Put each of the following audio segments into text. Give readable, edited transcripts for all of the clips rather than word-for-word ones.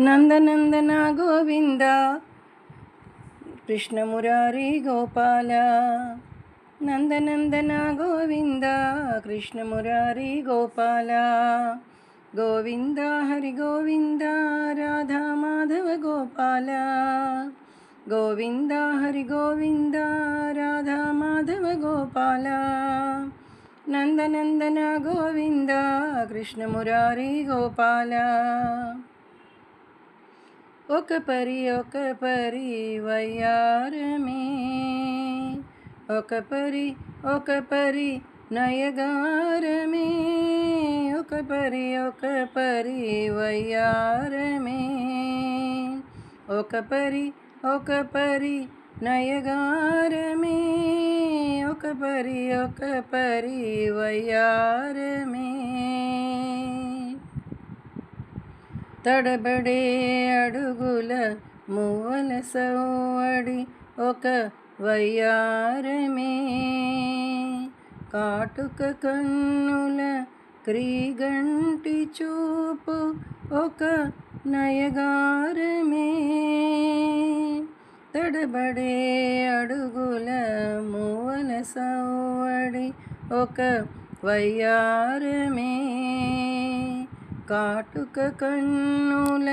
నందనందన గోవింద కృష్ణ మురారి గోపాల. నందనందన గోవింద కృష్ణ మురారి గోపాల. గోవింద హరి గోవింద రాధా మాధవ గోపాల. గోవింద హరి గోవింద రాధా మాధవ గోపాల. నందనందన గోవింద కృష్ణ మురారి గోపాల. ఒక పరి వయ్యారమే, ఒక పరి నయగారమే, ఒక పరి వయ్యారమే, ఒక పరి నయగారమే, ఒక పరి వయ్యారమే. తడబడే అడుగుల మువ్వల సవ్వడి ఒక వయ్యారమే, కాటుక కన్నుల క్రీగంటి చూపు ఒక నయగారమే. తడబడే అడుగుల మువ్వల సవ్వడి ఒక వయ్యారమే, కాటుక కన్నుల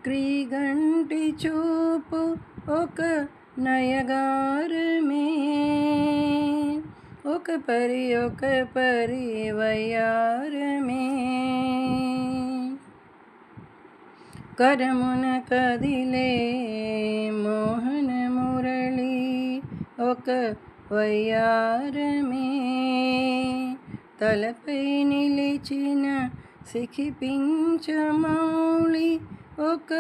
క్రీగంటి చూపు ఒక నయగారమే, ఒక పరి వయ్యారమే. కరమున కదిలే మోహన మురళి ఒక వయ్యారమే, తలపై నిలిచిన సిఖిపించమౌళి ఒక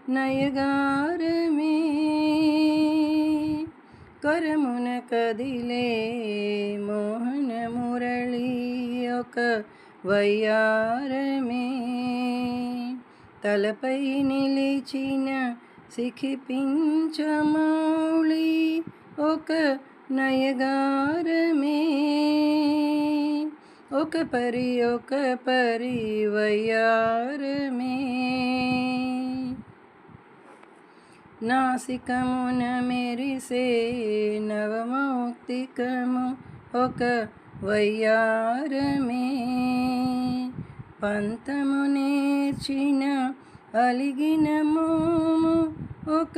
నయగారమే. కరమున కదిలే మోహన మురళి ఒక వయ్యారమే, తలపై నిలిచిన సిఖిపించమౌళి ఒక నయగారమే, ఒక పరి వయ్యారమే. నాసికమున మెరిసే నవమౌక్తికము ఒక వయ్యారమే, పంతము నేర్చిన అలిగిన మోము ఒక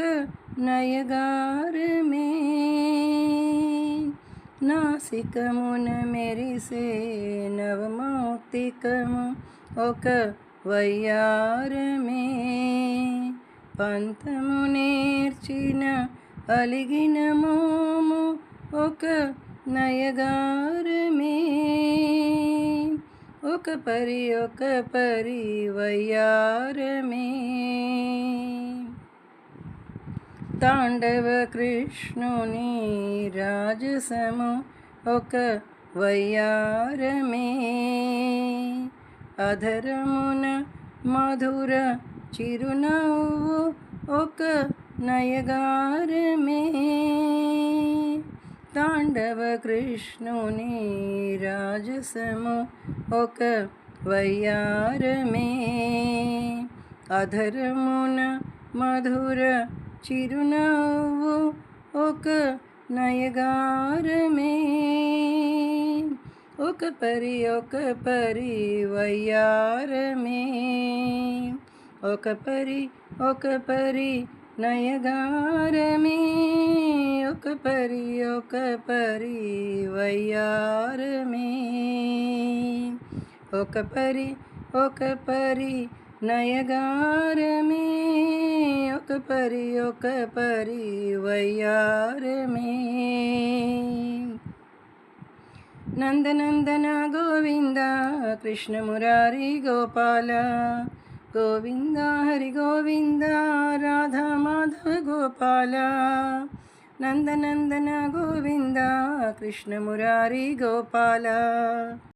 నయగారమే. నాసికమున మెరిసే నవమౌక్తికము ఒక వయ్యారమే, పంతము నేర్చిన అలిగిన మోము ఒక నయగారమే, ఒక పరి వయ్యారమే. తాండవ కృష్ణుని రాజసము ఒక వయ్యారమే, అధరమున మధుర చిరునవ్వు ఒక నయగారమే, తాండవ కృష్ణుని రాజసము ఒక వయ్యారమే, అధరమున మధుర చిరునవ్వు ఒక నయగారమే, ఒక పరి వయ్యారమే, ఒక పరి నయగారమే, ఒక పరి వయ్యారమే, ఒక పరి నయగారమే, ఒక పరి వయ్యారమే. నందనందన గోవింద కృష్ణ మురారి గోపాల. గోవింద హరి గోవింద రాధా మాధవ గోపాల. నందనందన గోవింద కృష్ణ మురారి గోపాల.